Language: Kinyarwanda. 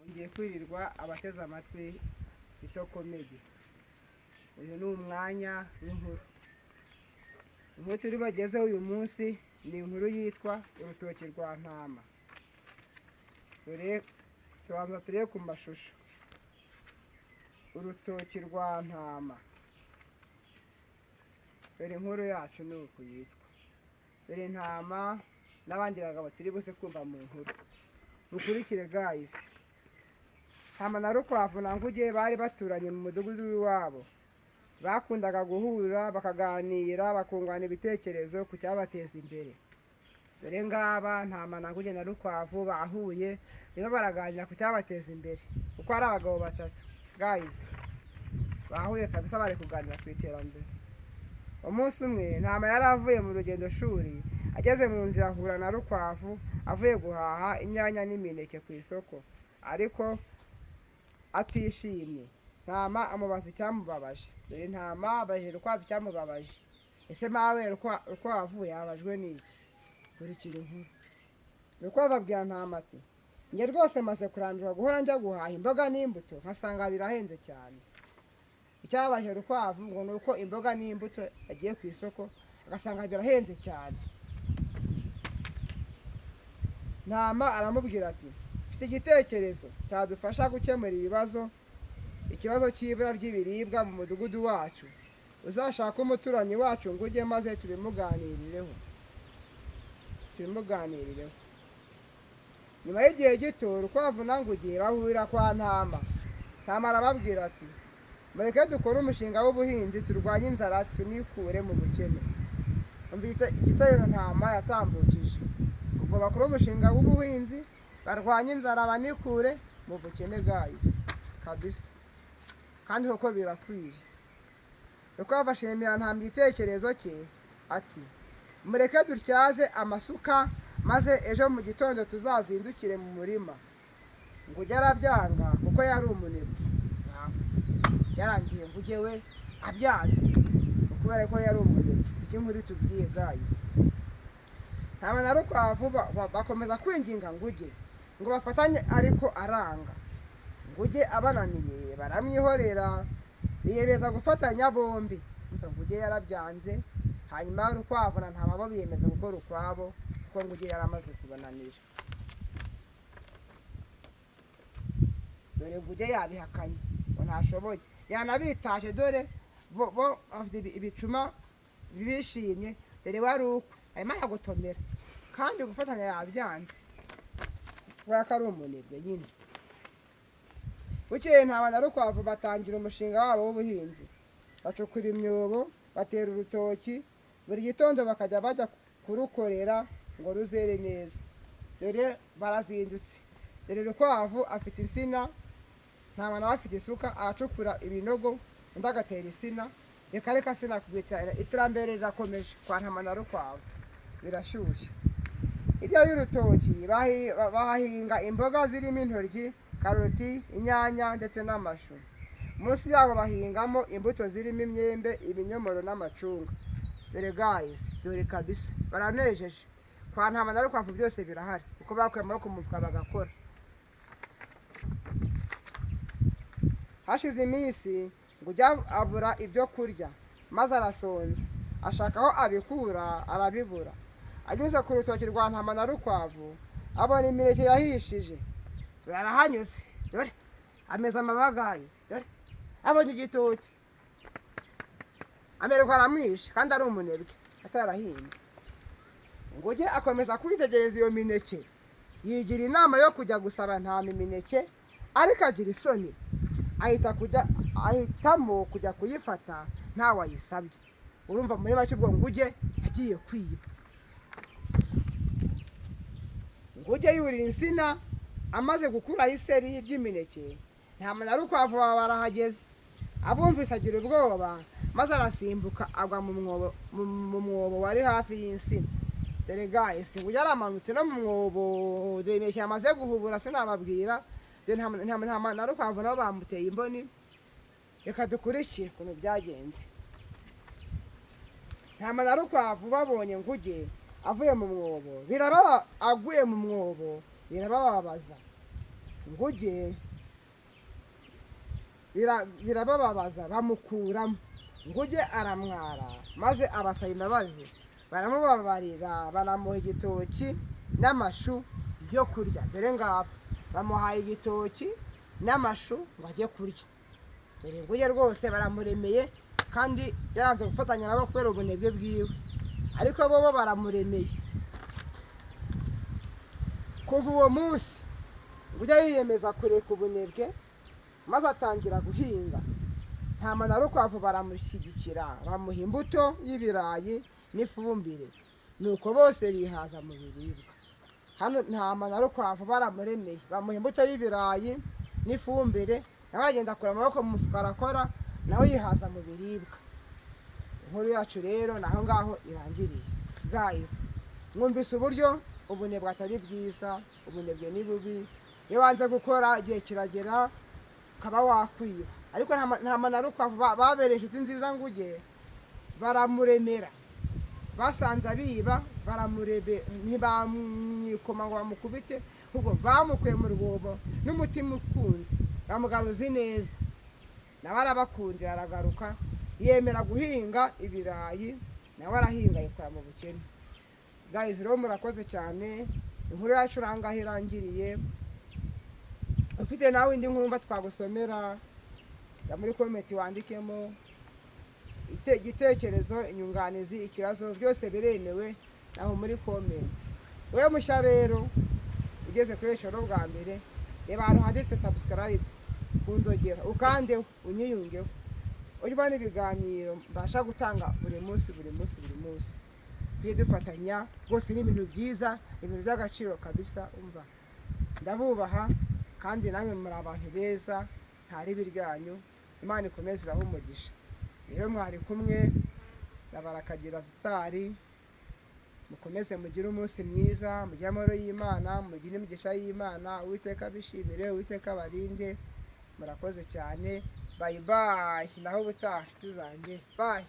ngiye kwirirwa abateze amatwi ito komedi. Uyu ni umwanya w'inkuru. Inkuru turi bagezeho uyu munsi ni inkuru yitwa urutoki rwa Ntama. Tubanza turebe ku mashusho. Urutoki rwa Ntama. Dore inkuru yacu ni uku yitwa. Dore Ntama n'abandi bagabo turi bose kumva mu nkuru. Mukurikire guys. Ntama na Rukwavu na Nguge bari baturanye mu mudugudu w'iwabo. Bakundaga guhura bakaganira bakungurana ibitekerezo ku cyabateza imbere. Dore ngaba Ntama na Nguge na Rukwavu bahuye nibo baraganira ku cyabateza imbere. Uko ari abagabo batatu guys. Bahuye kabisa bari kuganira ku iterambere. Umunsi umwe Ntama yari avuye mu rugendo shuri, ageze mu nzira ahura na Rukwavu avuye guhaha inyanya n'imineke ku isoko, ariko atishimye. Ntama amubaza icyamubabaje. Dore Ntama abajije Rukwavu icyamubabaje. Ese mawe Rukwavu yabajwe n'iki? Kurikira inkuru. Rukwavu abwira Ntama ati, njye rwose maze kurambirwa guhora njya guhaha imboga n'imbuto nkasanga birahenze cyane. Icyababaje Rukwavu ngo ni uko imboga n'imbuto yagiye ku isoko agasanga birahenze cyane. Ntama aramubwira ati, mfite igitekerezo cyadufasha gukemura ikibazo cy'ibura ry'ibiribwa mu mudugudu wacu. Uzashaka umuturanyi wacu Nguge maze tubimuganirireho. Nyuma y'igihe gito Rukwavu na Nguge bahurira kwa Ntama. Ntama arababwira ati, mureke dukore umushinga w'ubuhinzi turwanye inzara tunikure mu bukene. Igitekerezo Ntama yatambukije. Ubwo bakora umushinga w'ubuhinzi barwanye inzara banikure mu bukene guys. Kabisa. Kandi koko birakwiye. Rukwavu ashimira Ntama igitekerezo cye ati, mureke dutyaze amasuka maze ejo mu gitondo tuzazindukire mu murima. Nguge arabyanga kuko yari umunebwe. Yarangiye Nguge we abyanze kubera ko yari umunebwe. Iki nkuru tubwiye guys. Ntama na Rukwavu bakomeza kwinginga Nguge ngo bafatanye, ariko aranga. Nguge abananiye baramwihorera, biyemeza gufatanya bombi. Nguge yarabyanze, hanyuma Rukwavu na Ntama bo biyemeza gukora ukwabo kuko Nguge yaramaze kubananira. Dore Nguge yabihakanye ngo ntashoboye, yanabitaje. Dore bo afite ibicuma bishimye. Dore wari uko arimo aragotomera, kandi gufatanya yabyanze kubera ko ari umunebwe nyine. Bukeye Ntama na Rukwavu batangira umushinga wabo w'ubuhinzi. Bacukura imyobo, batera urutoki, buri gitondo bakajya bajya kurukorera ngo ruzere neza. Dore barazindutse. Dore Rukwavu afite insina, Ntama nawe afite isuka, aracukura ibinogo, undi agatera insina. Reka sinakubwira, iterambere rirakomeje kwa Ntama na Rukwavu, birashyushye. Hirya y'urutoki bahahinga imboga zirimo intoryi, karoti, inyanya ndetse n'amashu. Munsi yabo bahingamo imbuto zirimo imyembe, ibinyomoro n'amacunga. Dore guys, dore kabisa baranejeje. Kwa Ntama na Rukwavu byose birahari kuko bakuye amaboko mu mufuka bagakora. Hashize iminsi Nguge abura ibyo kurya maze arasonza, ashaka aho abikura arabibura. Anyuze ku rutoki rwa Ntama na Rukwavu abona imineke yahishije. Dore arahanyuze, dore ameze amabagayizi. Dore abonye igitoki amererwa aramwishe kandi ari umunebwe atarahinze. Nguge akomeza kwitegereza iyo mineke, yigira inama yo kujya gusaba Ntama imineke, ariko agira isoni. Ahitamo kujya kuyifata ntawe ayisabye. Urumva muri make ubwo Nguge yagiye kwiba. Nguge yurira insina, amaze gukuraho iseri ry'imineke, Ntama na Rukwavu baba barahageze. Abumvise agira ubwoba maze arasimbuka agwa mu mwobo wari hafi y'insina. Dore guys, Nguge aramanutse no mu mwobo. Dore imineke yamaze guhubura sinababwira. Ntama na Rukwavu nabo bamuteye imboni. Reka dukurikire ukuntu byagenze. Ntama na Rukwavu babonye Nguge avuye mu mwobo, aguye mu mwobo birabababaza. nguge birabababaza bamukuramo. Nguge aramwara maze abasaba imbabazi, baramubabarira banamuha igitoki n'amashu yo kurya. Dore ngabo bamuhaye igitoki n'amashu ngo ajye kurya. Dore nguge rwose baramuremeye kandi yaranze gufatanya nabo kubera ubunebwe bwiwe, ariko bo baramuremeye. Kuva uwo munsi nguge yiyemeza kureka ubunebwe maze atangira guhinga. Ntama na Rukwavu baramushyigikira, bamuha imbuto y'ibirayi n'ifumbire, nuko bose bihaza mu biribwa. Hano Ntama na Rukwavu baramuremeye, bamuha imbuto y'ibirayi n'ifumbire, nawe aragenda akura amaboko mu mufuka arakora, nawe yihaza mu biribwa. Inkuru yacu rero naho ngaho irangiriye. Guys, mwumvise uburyo ubunebwe atari bwiza, ubunebwe ni bubi. Iyo wanze gukora igihe kiragera ukaba wakwiba. Ariko Ntama na Rukwavu babereye inshuti nziza nguge, baramuremera. Basanze abiba baramurebe, ntibamwikoma ngo bamukubite, ahubwo bamukuye mu rwobo n'umutima ukunze, bamugaruza neza. Nawe arabakunze aragaruka, yemera guhinga ibirayi, nawe arahinga yikora mu bukene. Guys, rero murakoze cyane. Inkuru yacu urangaho irangiriye. Ufite nawe indi nkuru mba twagusomera, ya muri comment wandikemo igitekerezo, inyunganizi, ikibazo, byose biremewe naho muri comment. Wewe mushya rero ugeze kuri eshoro bwa mbere, reba ahantu handitse subscribe kunzogera ukandeho unyiyungeho, ujye ubona ibiganiro mbasha gutanga buri munsi. Tujye dufatanya rwose, ni ibintu byiza, ibintu by'agaciro kabisa. Umva ndabubaha kandi namwe muri abantu beza, ntari biryanyu. Imana ikomeze ibahe umugisha. Rero mwari kumwe na Barakagira Vitali, mukomeze mugire umunsi mwiza, mugire amahoro y'Imana, mugire imigisha y'Imana. Uwiteka bishimire, Uwiteka barinde. Murakoze cyane. Bye bye, naho ubutaha nshuti zanjye. Bye.